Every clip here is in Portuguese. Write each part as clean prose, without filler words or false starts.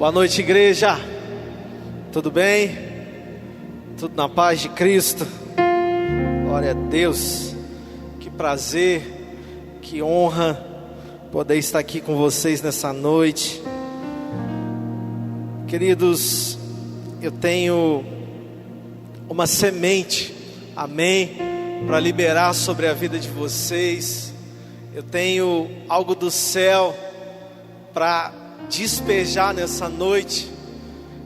Boa noite, igreja. Tudo bem? Tudo na paz de Cristo? Glória a Deus. Que prazer, que honra poder estar aqui com vocês nessa noite. Queridos, eu tenho uma semente, amém, para liberar sobre a vida de vocês. Eu tenho algo do céu para despejar nessa noite.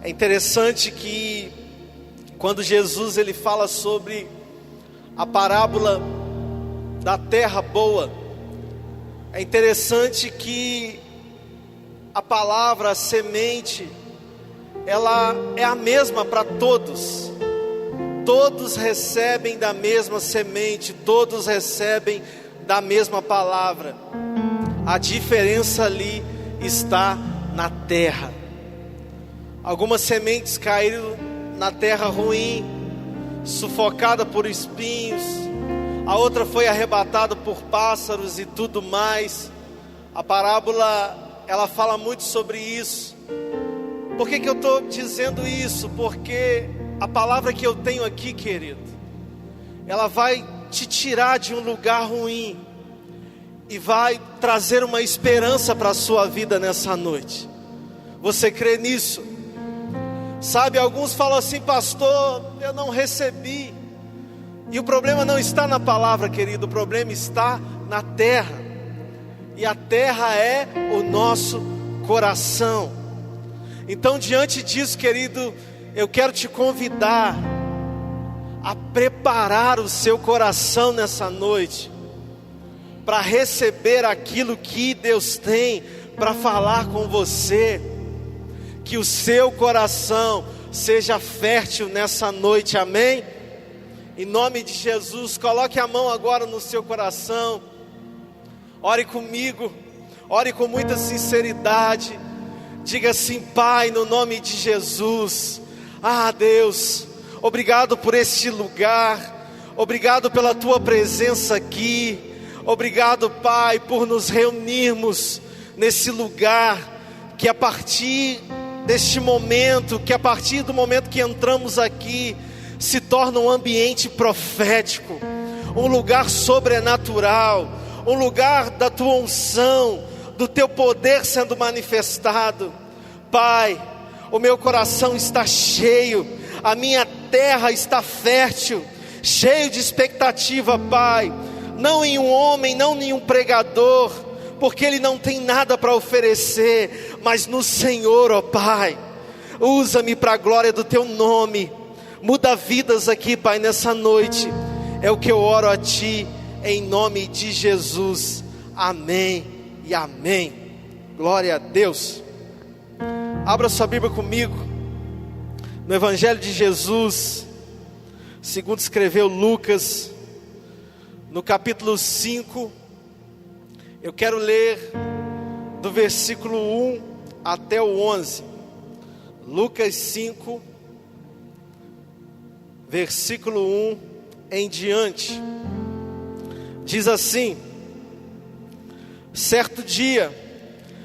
É interessante que quando Jesus ele fala sobre a parábola da terra boa, é interessante que a palavra, a semente, ela é a mesma para todos. Todos recebem da mesma semente, todos recebem da mesma palavra. A diferença ali está na terra. Algumas sementes caíram na terra ruim, sufocada por espinhos. A outra foi arrebatada por pássaros e tudo mais. A parábola, ela fala muito sobre isso. Por que eu estou dizendo isso? Porque a palavra que eu tenho aqui, querido, ela vai te tirar de um lugar ruim e vai trazer uma esperança para a sua vida nessa noite. Você crê nisso? Sabe, alguns falam assim: pastor, eu não recebi. E o problema não está na palavra, querido, o problema está na terra. E a terra é o nosso coração. Então, diante disso, querido, eu quero te convidar a preparar o seu coração nessa noite, para receber aquilo que Deus tem para falar com você. Que o seu coração seja fértil nessa noite, amém? Em nome de Jesus, coloque a mão agora no seu coração. Ore comigo, ore com muita sinceridade. Diga assim: Pai, no nome de Jesus, Deus, obrigado por este lugar, obrigado pela tua presença aqui. Obrigado, Pai, por nos reunirmos nesse lugar, que a partir deste momento, que a partir do momento que entramos aqui, se torna um ambiente profético, um lugar sobrenatural, um lugar da tua unção, do teu poder sendo manifestado. Pai, o meu coração está cheio, a minha terra está fértil, cheio de expectativa, Pai. Não em um homem, não em um pregador, porque ele não tem nada para oferecer, mas no Senhor, ó Pai. Usa-me para a glória do teu nome. Muda vidas aqui, Pai, nessa noite. É o que eu oro a Ti, em nome de Jesus. Amém e amém. Glória a Deus. Abra sua Bíblia comigo no Evangelho de Jesus, segundo escreveu Lucas, no capítulo 5, eu quero ler do versículo 1 até o 11. Lucas 5, versículo 1 em diante. Diz assim: certo dia,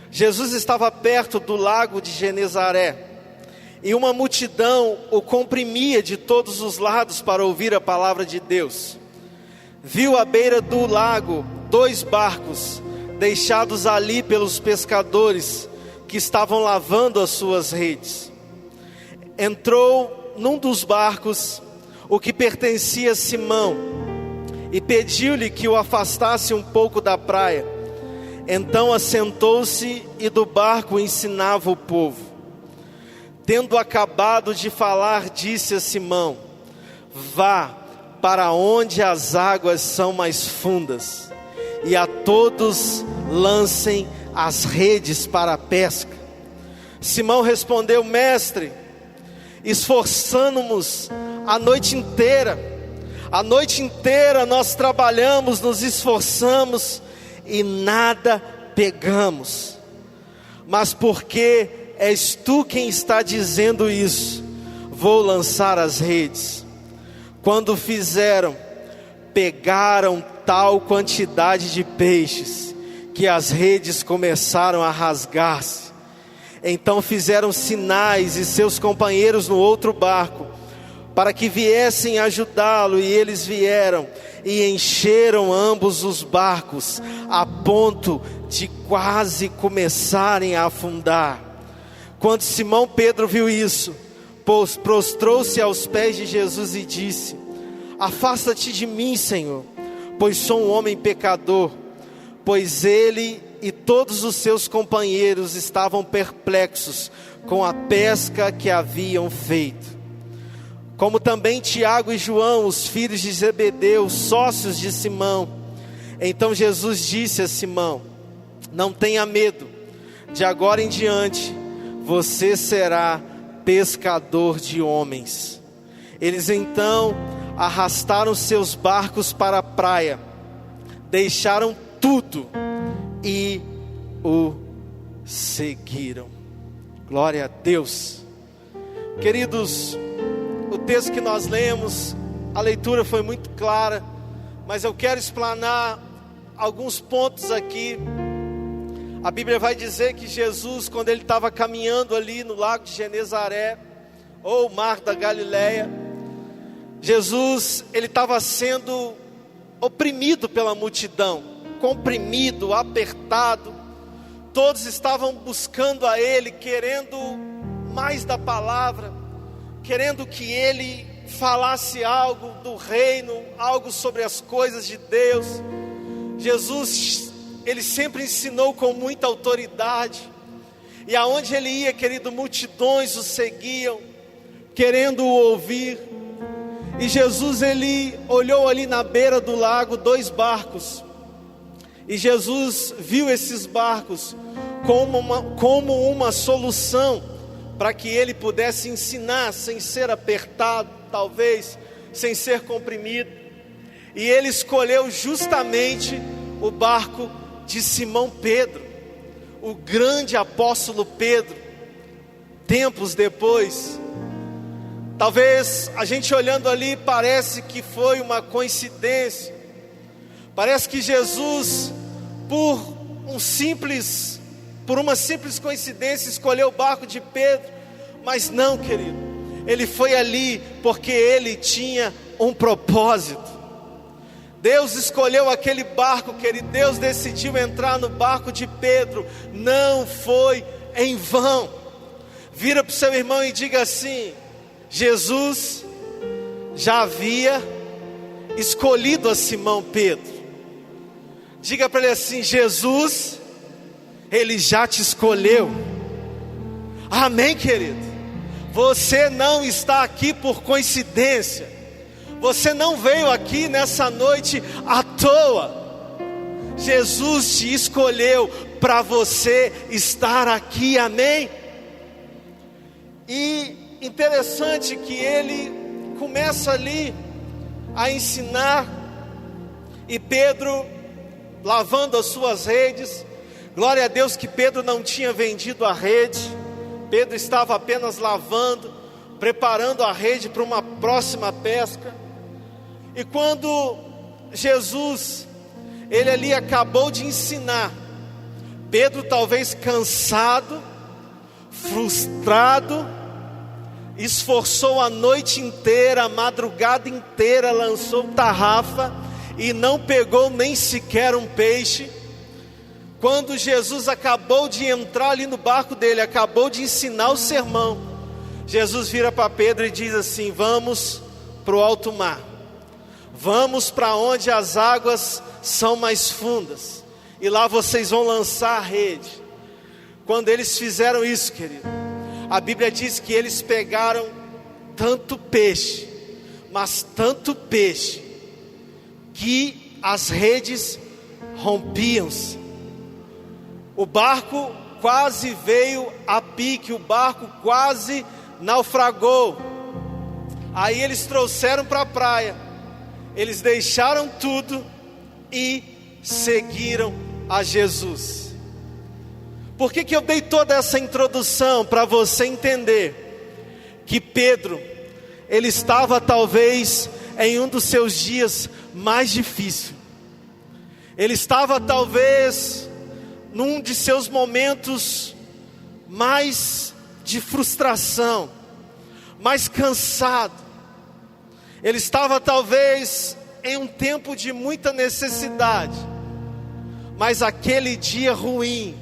Jesus estava perto do lago de Genezaré, e uma multidão o comprimia de todos os lados para ouvir a palavra de Deus. Viu à beira do lago 2 barcos, deixados ali pelos pescadores, que estavam lavando as suas redes. Entrou num dos barcos, o que pertencia a Simão, e pediu-lhe que o afastasse um pouco da praia. Então assentou-se e do barco ensinava o povo. Tendo acabado de falar, disse a Simão: vá para onde as águas são mais fundas, e a todos lancem as redes para a pesca. Simão respondeu: mestre, esforçamo-nos a noite inteira nós trabalhamos, nos esforçamos e nada pegamos. Mas porque és tu quem está dizendo isso, vou lançar as redes. Quando fizeram, pegaram tal quantidade de peixes, que as redes começaram a rasgar-se. Então fizeram sinais e seus companheiros no outro barco, para que viessem ajudá-lo, e eles vieram e encheram ambos os barcos, a ponto de quase começarem a afundar. Quando Simão Pedro viu isso, prostrou-se aos pés de Jesus e disse: afasta-te de mim, Senhor, pois sou um homem pecador. Pois ele e todos os seus companheiros estavam perplexos com a pesca que haviam feito. Como também Tiago e João, os filhos de Zebedeu, sócios de Simão. Então Jesus disse a Simão: não tenha medo, de agora em diante você será pescador de homens. Eles então arrastaram seus barcos para a praia, deixaram tudo e o seguiram. Glória a Deus. Queridos, o texto que nós lemos, a leitura foi muito clara, mas eu quero explanar alguns pontos aqui. A Bíblia vai dizer que Jesus, quando ele estava caminhando ali no lago de Genezaré, ou mar da Galileia, Jesus, ele estava sendo oprimido pela multidão, comprimido, apertado. Todos estavam buscando a ele, querendo mais da palavra, querendo que ele falasse algo do reino, algo sobre as coisas de Deus. Jesus, ele sempre ensinou com muita autoridade, e aonde ele ia, querido, multidões o seguiam, querendo o ouvir. E Jesus, ele olhou ali na beira do lago 2 barcos, e Jesus viu esses barcos como uma solução para que ele pudesse ensinar sem ser apertado, talvez, sem ser comprimido. E ele escolheu justamente o barco de Simão Pedro, o grande apóstolo Pedro. Tempos depois, talvez a gente olhando ali parece que foi uma coincidência, parece que Jesus, por uma simples coincidência, escolheu o barco de Pedro. Mas não, querido, ele foi ali porque ele tinha um propósito. Deus escolheu aquele barco, querido. Deus decidiu entrar no barco de Pedro, não foi em vão. Vira para o seu irmão e diga assim: Jesus já havia escolhido a Simão Pedro. Diga para ele assim: Jesus, ele já te escolheu. Amém, querido? Você não está aqui por coincidência. Você não veio aqui nessa noite à toa. Jesus te escolheu para você estar aqui, amém? E interessante que ele começa ali a ensinar, e Pedro lavando as suas redes. Glória a Deus que Pedro não tinha vendido a rede. Pedro estava apenas lavando, preparando a rede para uma próxima pesca. E quando Jesus, ele ali acabou de ensinar, Pedro, talvez cansado, frustrado, esforçou a noite inteira, a madrugada inteira, lançou tarrafa e não pegou nem sequer um peixe. Quando Jesus acabou de entrar ali no barco dele, acabou de ensinar o sermão, Jesus vira para Pedro e diz assim: vamos para o alto mar, vamos para onde as águas são mais fundas, e lá vocês vão lançar a rede. Quando eles fizeram isso, querido, a Bíblia diz que eles pegaram tanto peixe, mas tanto peixe, que as redes rompiam-se. O barco quase veio a pique, o barco quase naufragou. Aí eles trouxeram para a praia, eles deixaram tudo e seguiram a Jesus. Por que eu dei toda essa introdução? Para você entender que Pedro, ele estava talvez em um dos seus dias mais difíceis. Ele estava talvez num de seus momentos mais de frustração, mais cansado. Ele estava talvez em um tempo de muita necessidade, mas aquele dia ruim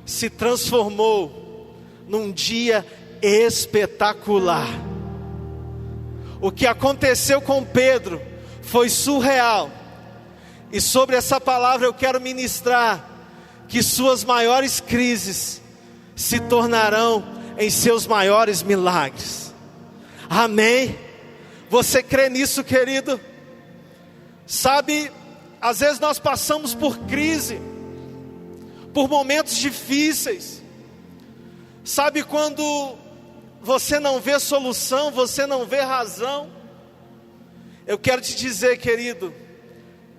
se transformou num dia espetacular. O que aconteceu com Pedro foi surreal. E sobre essa palavra eu quero ministrar que suas maiores crises se tornarão em seus maiores milagres. Amém? Você crê nisso, querido? Sabe, às vezes nós passamos por crise, por momentos difíceis. Sabe quando você não vê solução, você não vê razão? Eu quero te dizer, querido,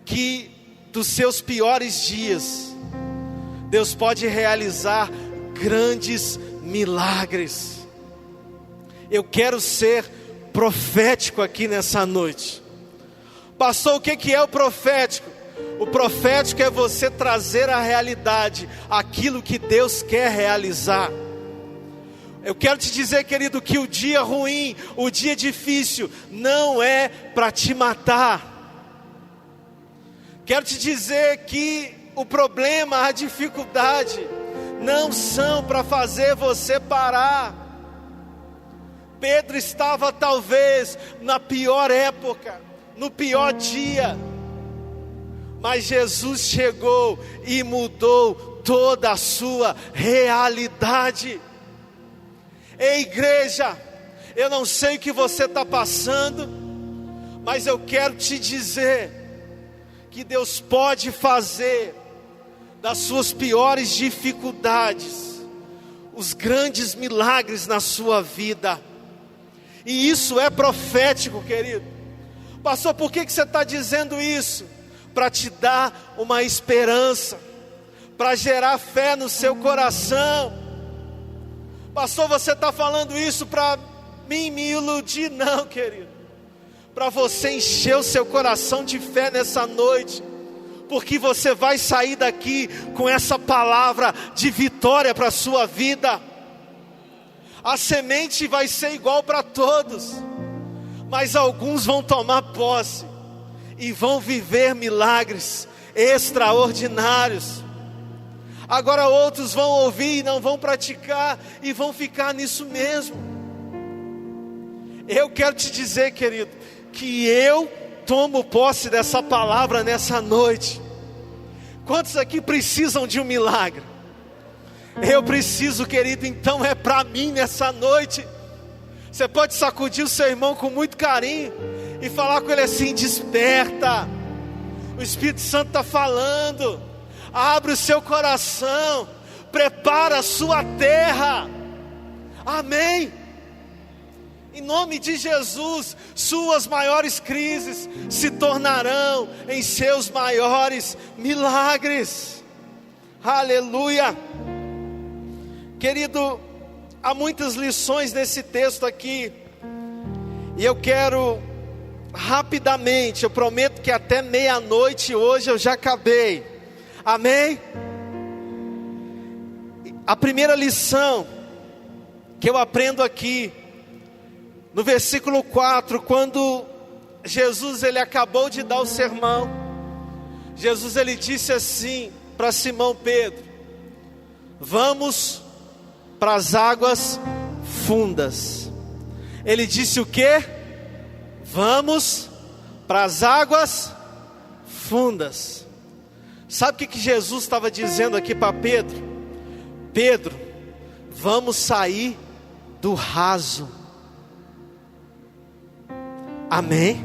que dos seus piores dias, Deus pode realizar grandes milagres. Eu quero ser profético aqui nessa noite. Pastor, o que é o profético? O profético é você trazer à realidade aquilo que Deus quer realizar. Eu quero te dizer, querido, que o dia ruim, o dia difícil, não é para te matar. Quero te dizer que o problema, a dificuldade, não são para fazer você parar. Pedro estava talvez na pior época, no pior dia, mas Jesus chegou e mudou toda a sua realidade. Ei, igreja, eu não sei o que você está passando, mas eu quero te dizer que Deus pode fazer das suas piores dificuldades os grandes milagres na sua vida. E isso é profético, querido. Pastor, por que você está dizendo isso? Para te dar uma esperança, para gerar fé no seu coração. Pastor, você está falando isso para me iludir? Não, querido. Para você encher o seu coração de fé nessa noite, porque você vai sair daqui com essa palavra de vitória para a sua vida. A semente vai ser igual para todos, mas alguns vão tomar posse e vão viver milagres extraordinários. Agora outros vão ouvir e não vão praticar e vão ficar nisso mesmo. Eu quero te dizer, querido, que eu tomo posse dessa palavra nessa noite. Quantos aqui precisam de um milagre? Eu preciso, querido, então é para mim nessa noite. Você pode sacudir o seu irmão com muito carinho e falar com ele assim: desperta, o Espírito Santo está falando. Abre o seu coração, prepara a sua terra. Amém? Em nome de Jesus, suas maiores crises se tornarão em seus maiores milagres. Aleluia. Querido, há muitas lições nesse texto aqui, e eu quero rapidamente, eu prometo que até meia-noite hoje eu já acabei. Amém? A primeira lição que eu aprendo aqui, no versículo 4, quando Jesus ele acabou de dar o sermão, Jesus ele disse assim para Simão Pedro: vamos para as águas fundas. Ele disse o quê? Vamos para as águas fundas. Sabe o que Jesus estava dizendo aqui para Pedro? Pedro, vamos sair do raso. Amém?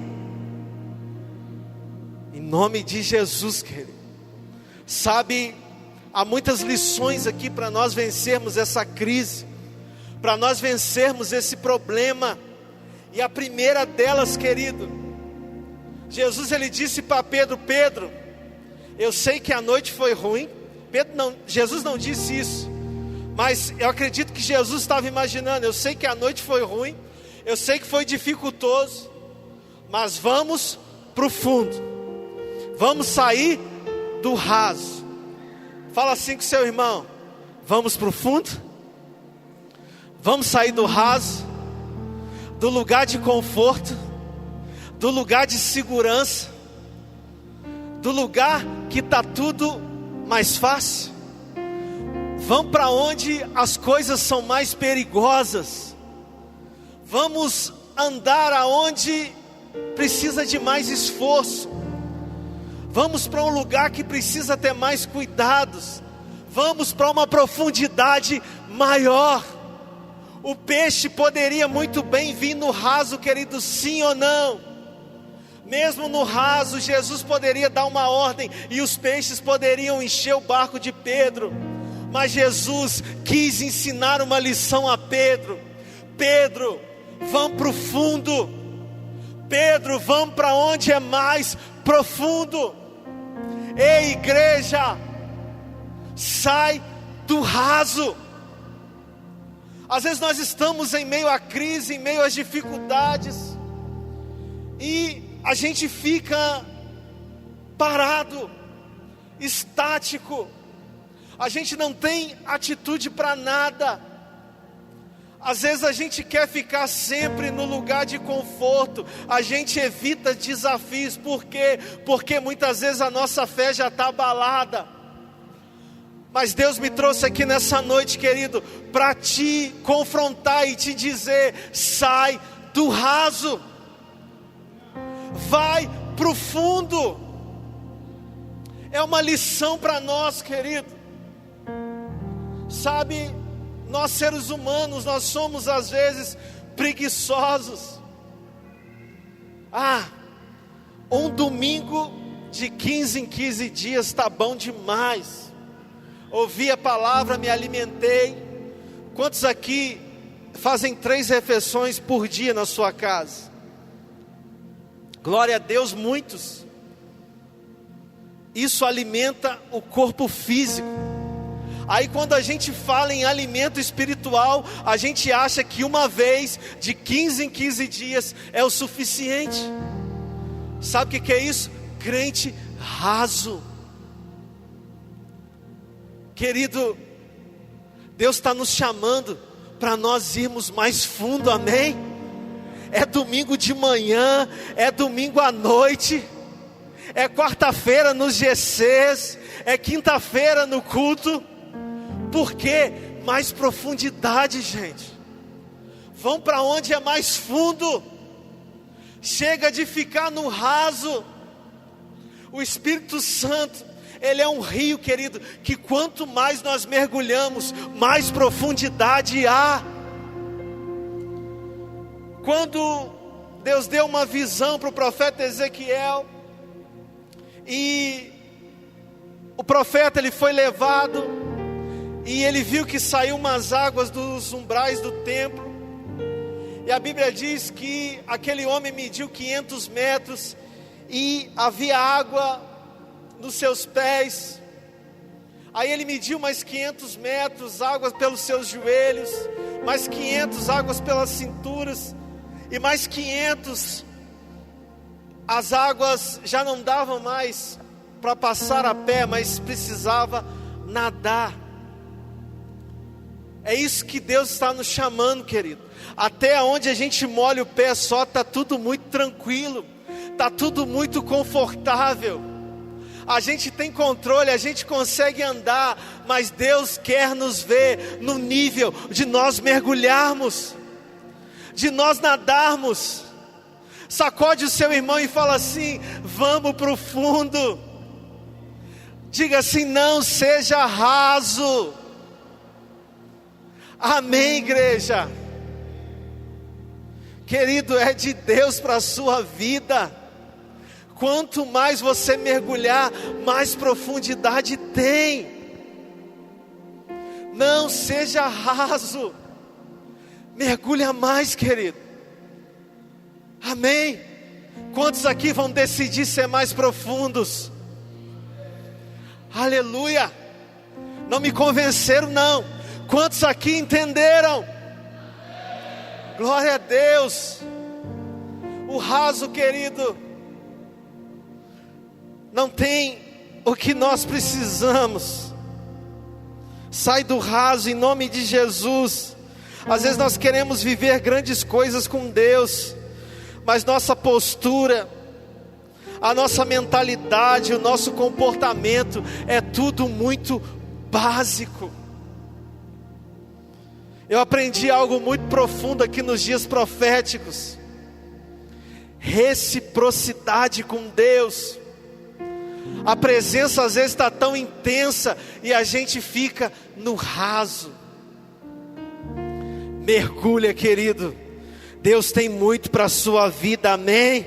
Em nome de Jesus, querido. Sabe, há muitas lições aqui para nós vencermos essa crise, para nós vencermos esse problema. E a primeira delas, querido, Jesus ele disse para Pedro: Pedro, eu sei que a noite foi ruim. Jesus não disse isso, mas eu acredito que Jesus estava imaginando: eu sei que a noite foi ruim, eu sei que foi dificultoso, mas vamos para o fundo, vamos sair do raso. Fala assim com seu irmão: vamos para o fundo. Vamos sair do raso, do lugar de conforto, do lugar de segurança, do lugar que está tudo mais fácil. Vamos para onde as coisas são mais perigosas. Vamos andar aonde precisa de mais esforço. Vamos para um lugar que precisa ter mais cuidados. Vamos para uma profundidade maior. O peixe poderia muito bem vir no raso, querido, sim ou não? Mesmo no raso, Jesus poderia dar uma ordem e os peixes poderiam encher o barco de Pedro. Mas Jesus quis ensinar uma lição a Pedro. Pedro, vamos para o fundo. Pedro, vamos para onde é mais profundo. Ei, igreja, sai do raso. Às vezes nós estamos em meio à crise, em meio às dificuldades, e a gente fica parado, estático. A gente não tem atitude para nada. Às vezes a gente quer ficar sempre no lugar de conforto. A gente evita desafios. Por quê? Porque muitas vezes a nossa fé já está abalada. Mas Deus me trouxe aqui nessa noite, querido, para te confrontar e te dizer: sai do raso, vai para o fundo. É uma lição para nós, querido. Sabe, nós seres humanos, nós somos às vezes preguiçosos. Um domingo de 15 em 15 dias está bom demais. Ouvi a palavra, me alimentei. Quantos aqui fazem 3 refeições por dia na sua casa? Glória a Deus, muitos. Isso alimenta o corpo físico. Aí quando a gente fala em alimento espiritual, a gente acha que uma vez de 15 em 15 dias é o suficiente. Sabe o que é isso? Crente raso. Querido, Deus está nos chamando para nós irmos mais fundo, amém? É domingo de manhã, é domingo à noite, é quarta-feira nos GCs, é quinta-feira no culto. Por quê? Mais profundidade, gente. Vão para onde é mais fundo. Chega de ficar no raso. O Espírito Santo, Ele é um rio, querido, que quanto mais nós mergulhamos, mais profundidade há. Quando Deus deu uma visão para o profeta Ezequiel, e o profeta ele foi levado, e ele viu que saiu umas águas dos umbrais do templo, e a Bíblia diz que aquele homem mediu 500 metros, e havia água nos seus pés. Aí ele mediu mais 500 metros, águas pelos seus joelhos, mais 500 águas pelas cinturas, e mais 500, as águas já não davam mais para passar a pé, mas precisava nadar. É isso que Deus está nos chamando, querido. Até onde a gente molha o pé só, está tudo muito tranquilo, está tudo muito confortável. A gente tem controle, a gente consegue andar, mas Deus quer nos ver no nível de nós mergulharmos, de nós nadarmos. Sacode o seu irmão e fala assim: vamos para o fundo. Diga assim: não seja raso. Amém, igreja. Querido, é de Deus para a sua vida. Quanto mais você mergulhar, mais profundidade tem. Não seja raso. Mergulha mais, querido. Amém. Quantos aqui vão decidir ser mais profundos? Aleluia. Não me convenceram, não. Quantos aqui entenderam? Glória a Deus. O raso, querido, não tem o que nós precisamos. Sai do raso em nome de Jesus. Às vezes nós queremos viver grandes coisas com Deus, mas nossa postura, a nossa mentalidade, o nosso comportamento é tudo muito básico. Eu aprendi algo muito profundo aqui nos dias proféticos: reciprocidade com Deus. A presença às vezes está tão intensa e a gente fica no raso. Mergulha, querido. Deus tem muito para a sua vida, amém?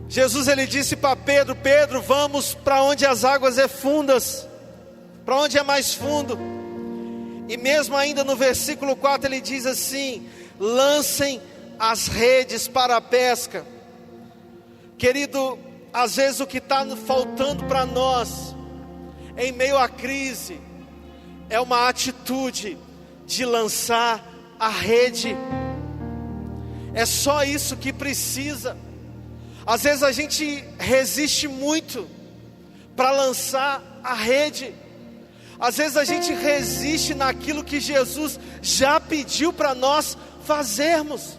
Jesus, ele disse para Pedro: Pedro, vamos para onde as águas é fundas, para onde é mais fundo. E mesmo ainda no versículo 4 ele diz assim: lancem as redes para a pesca. Querido, às vezes o que está faltando para nós, em meio à crise, é uma atitude de lançar a rede. É só isso que precisa. Às vezes a gente resiste muito para lançar a rede. Às vezes a gente resiste naquilo que Jesus já pediu para nós fazermos.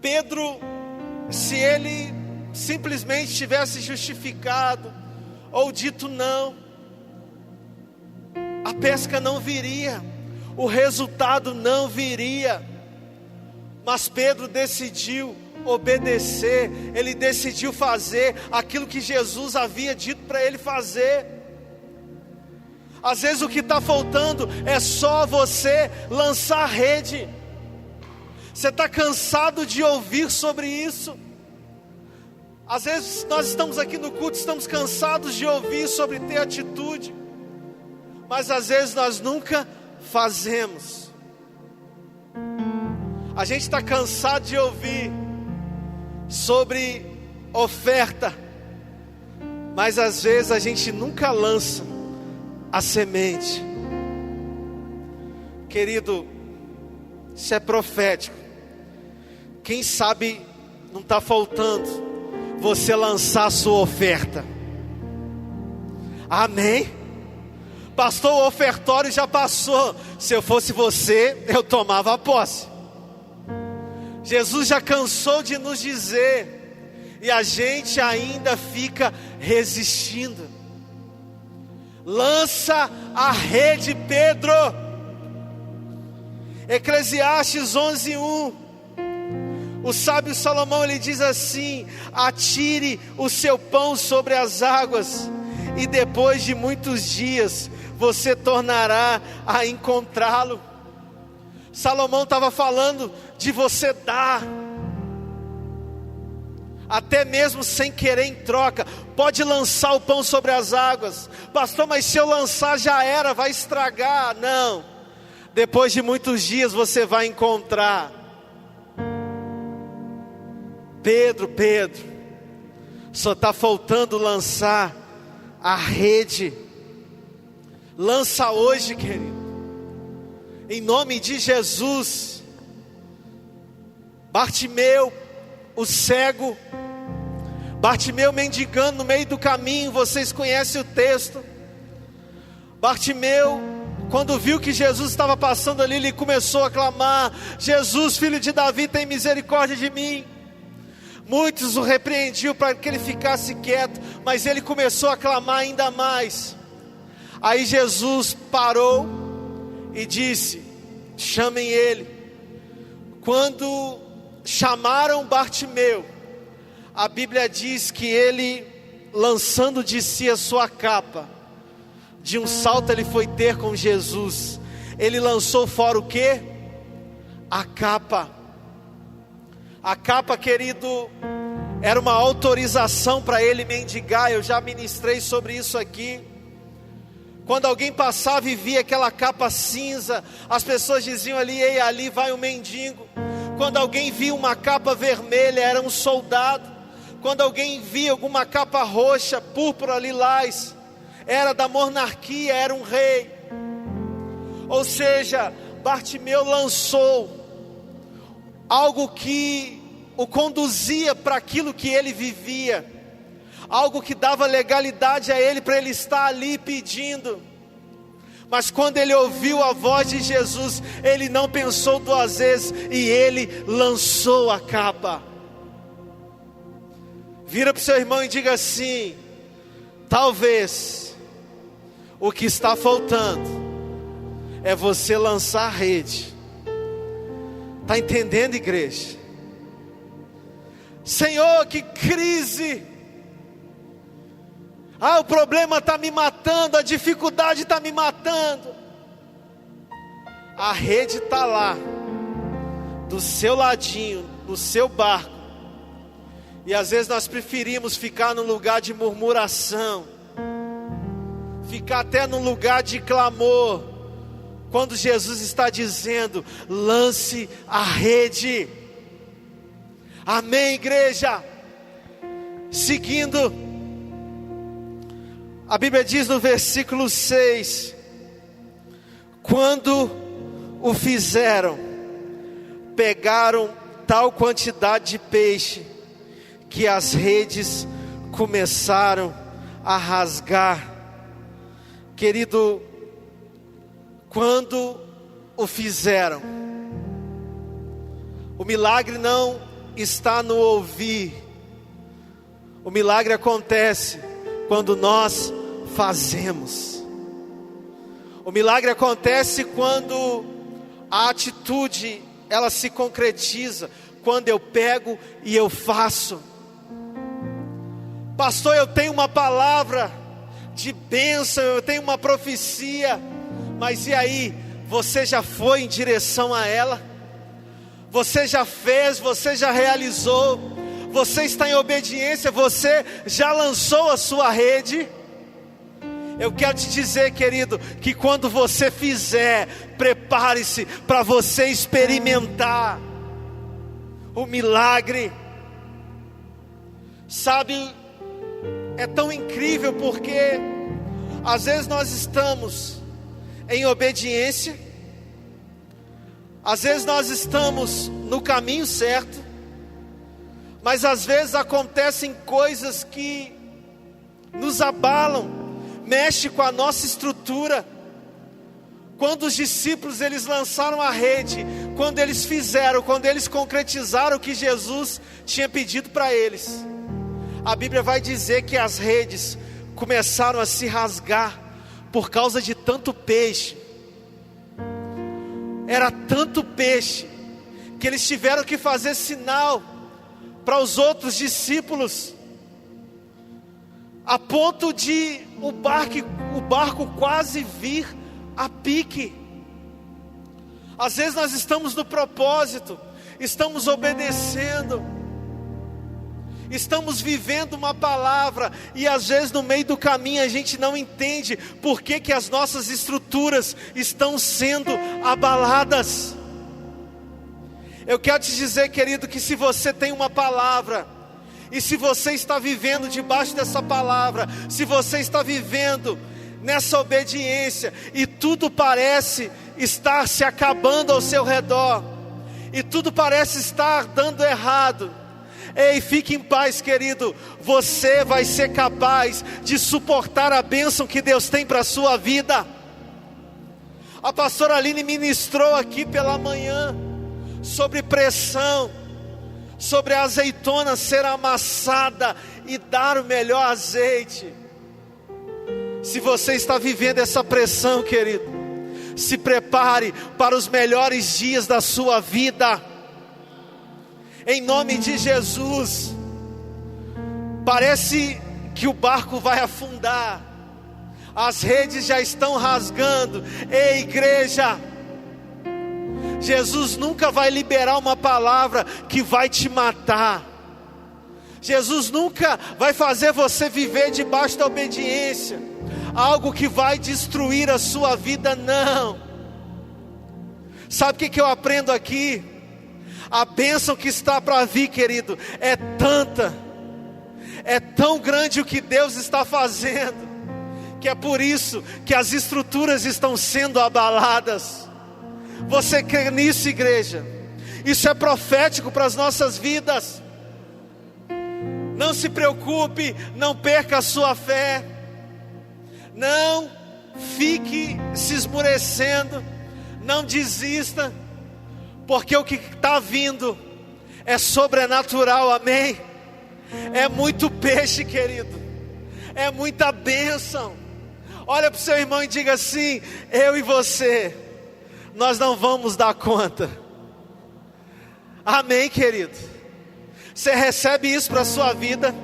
Pedro, se ele simplesmente tivesse justificado ou dito não, a pesca não viria, o resultado não viria. Mas Pedro decidiu obedecer, ele decidiu fazer aquilo que Jesus havia dito para ele fazer. Às vezes o que está faltando é só você lançar a rede. Você está cansado de ouvir sobre isso. Às vezes nós estamos aqui no culto, estamos cansados de ouvir sobre ter atitude, mas às vezes nós nunca fazemos. A gente está cansado de ouvir sobre oferta, mas às vezes a gente nunca lança a semente. Querido, isso é profético. Quem sabe não está faltando você lançar a sua oferta. Amém? Pastor, o ofertório já passou. Se eu fosse você, eu tomava posse. Jesus já cansou de nos dizer, e a gente ainda fica resistindo. Lança a rede, Pedro. Eclesiastes 11:1. O sábio Salomão, ele diz assim: atire o seu pão sobre as águas, e depois de muitos dias você tornará a encontrá-lo. Salomão estava falando de você dar, até mesmo sem querer em troca. Pode lançar o pão sobre as águas. Pastor, mas se eu lançar já era, vai estragar. Não, depois de muitos dias você vai encontrar. Pedro, só está faltando lançar a rede. Lança hoje, querido, em nome de Jesus. Bartimeu, o cego, Bartimeu mendigando no meio do caminho, vocês conhecem o texto. Bartimeu, quando viu que Jesus estava passando ali, ele começou a clamar: Jesus, filho de Davi, tem misericórdia de mim. Muitos o repreendiam para que ele ficasse quieto, mas ele começou a clamar ainda mais. Aí Jesus parou e disse: chamem ele. Quando chamaram Bartimeu, a Bíblia diz que ele, lançando de si a sua capa, de um salto ele foi ter com Jesus. Ele lançou fora o quê? A capa. A capa, querido, era uma autorização para ele mendigar. Eu já ministrei sobre isso aqui. Quando alguém passava e via aquela capa cinza, as pessoas diziam ali: ei, ali vai um mendigo. Quando alguém via uma capa vermelha, era um soldado. Quando alguém via alguma capa roxa, púrpura, lilás, era da monarquia, era um rei. Ou seja, Bartimeu lançou algo que o conduzia para aquilo que ele vivia, algo que dava legalidade a ele para ele estar ali pedindo. Mas quando ele ouviu a voz de Jesus, ele não pensou duas vezes e ele lançou a capa. Vira para o seu irmão e diga assim: talvez o que está faltando é você lançar a rede. Está entendendo, igreja? Senhor, que crise! O problema está me matando, a dificuldade está me matando. A rede está lá, do seu ladinho, no seu barco. E às vezes nós preferimos ficar no lugar de murmuração, ficar até no lugar de clamor, quando Jesus está dizendo: lance a rede. Amém, igreja? Seguindo, a Bíblia diz no versículo 6: quando o fizeram, pegaram tal quantidade de peixe, que as redes começaram a rasgar. Querido, quando o fizeram, o milagre não está no ouvir, o milagre acontece quando nós fazemos. O milagre acontece quando a atitude, ela se concretiza, quando eu pego e eu faço. Pastor, eu tenho uma palavra de bênção, eu tenho uma profecia, mas e aí? Você já foi em direção a ela? Você já fez, você já realizou, você está em obediência, você já lançou a sua rede? Eu quero te dizer, querido, que quando você fizer, prepare-se para você experimentar o milagre. Sabe, é tão incrível porque às vezes nós estamos em obediência, às vezes nós estamos no caminho certo, mas às vezes acontecem coisas que nos abalam, mexe com a nossa estrutura. Quando os discípulos eles lançaram a rede, quando eles fizeram, quando eles concretizaram o que Jesus tinha pedido para eles, a Bíblia vai dizer que as redes começaram a se rasgar por causa de tanto peixe. Era tanto peixe que eles tiveram que fazer sinal para os outros discípulos, a ponto de o barco quase vir a pique. Às vezes nós estamos no propósito, estamos obedecendo, estamos vivendo uma palavra, e às vezes no meio do caminho a gente não entende por que as nossas estruturas estão sendo abaladas. Eu quero te dizer, querido, que se você tem uma palavra, e se você está vivendo debaixo dessa palavra, se você está vivendo nessa obediência, e tudo parece estar se acabando ao seu redor, e tudo parece estar dando errado, ei, fique em paz, querido. Você vai ser capaz de suportar a bênção que Deus tem para a sua vida. A pastora Aline ministrou aqui pela manhã sobre pressão, sobre a azeitona ser amassada e dar o melhor azeite. Se você está vivendo essa pressão, querido, se prepare para os melhores dias da sua vida, em nome de Jesus. Parece que o barco vai afundar, as redes já estão rasgando. Ei, igreja, Jesus nunca vai liberar uma palavra que vai te matar. Jesus nunca vai fazer você viver debaixo da obediência, algo que vai destruir a sua vida, não. Sabe o que eu aprendo aqui? A bênção que está para vir, querido, é tanta, é tão grande o que Deus está fazendo, que é por isso que as estruturas estão sendo abaladas. Você crê nisso, igreja? Isso é profético para as nossas vidas. Não se preocupe, não perca a sua fé, não fique se esmurecendo, não desista, porque o que está vindo é sobrenatural, amém? É muito peixe, querido, é muita bênção. Olha para o seu irmão e diga assim: eu e você, nós não vamos dar conta. Amém, querido? Você recebe isso para a sua vida?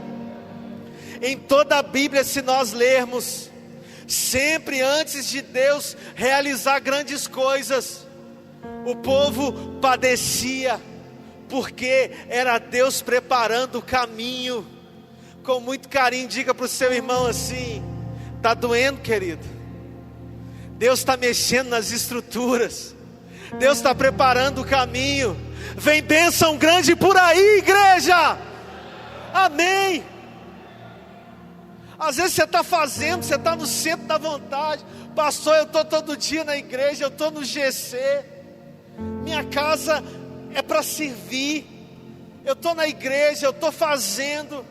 Em toda a Bíblia, se nós lermos, sempre antes de Deus realizar grandes coisas, o povo padecia, porque era Deus preparando o caminho. Com muito carinho, diga para o seu irmão assim: está doendo, querido? Deus está mexendo nas estruturas, Deus está preparando o caminho. Vem bênção grande por aí, igreja. Amém. Às vezes você está fazendo, você está no centro da vontade. Pastor, eu estou todo dia na igreja, eu estou no GC. Minha casa é para servir. Eu estou na igreja, eu estou fazendo,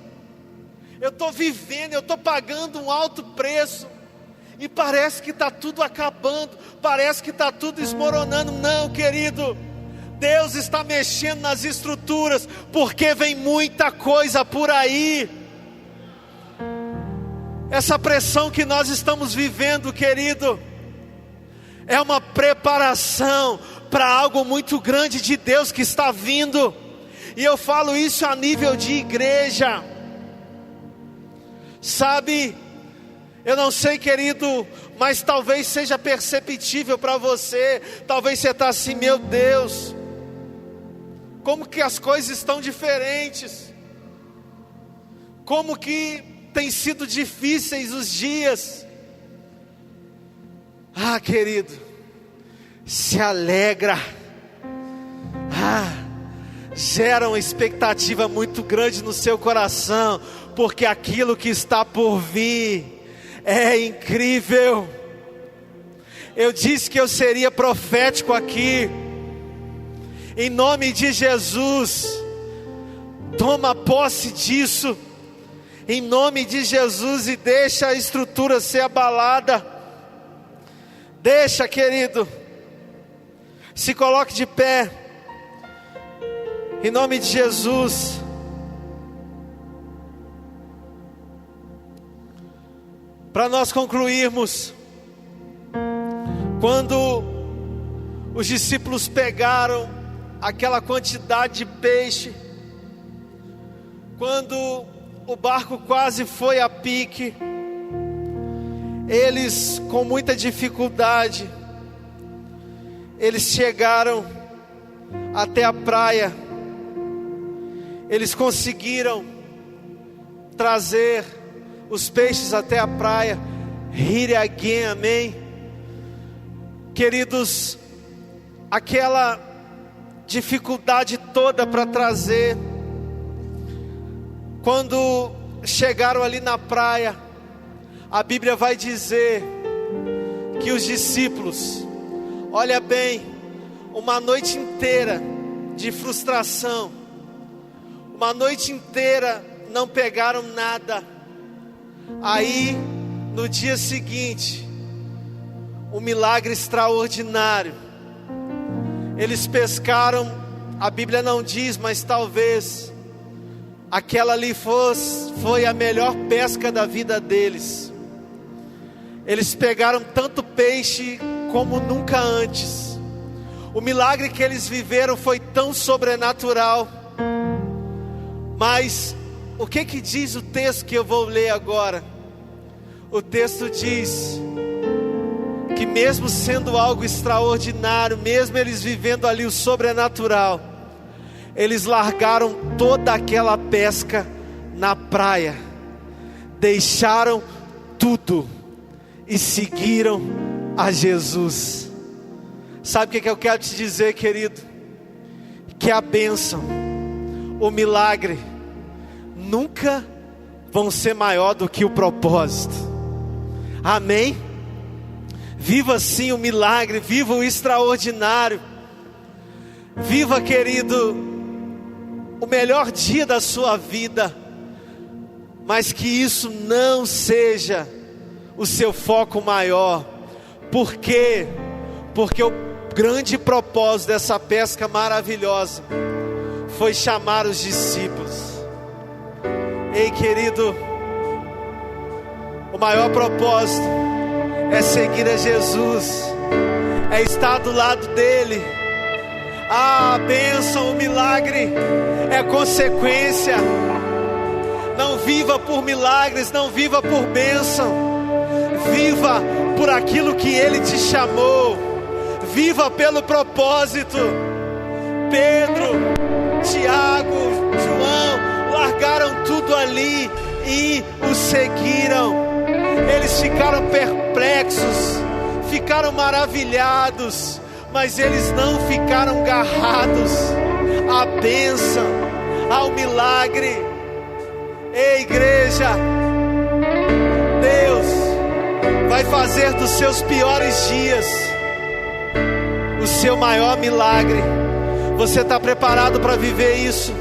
eu estou vivendo, eu estou pagando um alto preço. E parece que está tudo acabando, parece que está tudo desmoronando. Não, querido, Deus está mexendo nas estruturas, porque vem muita coisa por aí. Essa pressão que nós estamos vivendo, querido, é uma preparação para algo muito grande de Deus que está vindo. E eu falo isso a nível de igreja. Sabe, eu não sei, querido, mas talvez seja perceptível para você. Talvez você está assim: meu Deus, como que as coisas estão diferentes, como que tem sido difíceis os dias. Ah, querido, se alegra. Gera uma expectativa muito grande no seu coração, porque aquilo que está por vir é incrível. Eu disse que eu seria profético aqui. Em nome de Jesus, toma posse disso, em nome de Jesus, e deixa a estrutura ser abalada. Deixa, querido. Se coloque de pé, em nome de Jesus. Para nós concluirmos, quando os discípulos pegaram aquela quantidade de peixe, quando o barco quase foi a pique, eles, com muita dificuldade, eles chegaram até a praia. Eles conseguiram trazer os peixes até a praia. Here again, amém. Queridos, aquela dificuldade toda para trazer, quando chegaram ali na praia, a Bíblia vai dizer que os discípulos, olha bem, uma noite inteira de frustração, uma noite inteira não pegaram nada. Aí no dia seguinte, um milagre extraordinário. Eles pescaram, a Bíblia não diz, mas talvez aquela ali foi a melhor pesca da vida deles. Eles pegaram tanto peixe como nunca antes. O milagre que eles viveram foi tão sobrenatural. Mas o que diz o texto que eu vou ler agora? O texto diz que mesmo sendo algo extraordinário, mesmo eles vivendo ali o sobrenatural, eles largaram toda aquela pesca na praia, deixaram tudo e seguiram a Jesus. Sabe o que eu quero te dizer, querido? Que a bênção, o milagre nunca vão ser maior do que o propósito. Amém? Viva sim o milagre, viva o extraordinário. Viva, querido, o melhor dia da sua vida. Mas que isso não seja o seu foco maior. Por quê? Porque o grande propósito dessa pesca maravilhosa foi chamar os discípulos. Ei, querido, o maior propósito é seguir a Jesus, é estar do lado dele. A bênção, o milagre é consequência. Não viva por milagres, não viva por bênção. Viva por aquilo que ele te chamou. Viva pelo propósito. Pedro, Tiago, João largaram tudo ali e o seguiram. Eles ficaram perplexos, ficaram maravilhados, mas eles não ficaram agarrados à bênção, ao milagre. Ei, igreja, Deus vai fazer dos seus piores dias o seu maior milagre. Você está preparado para viver isso?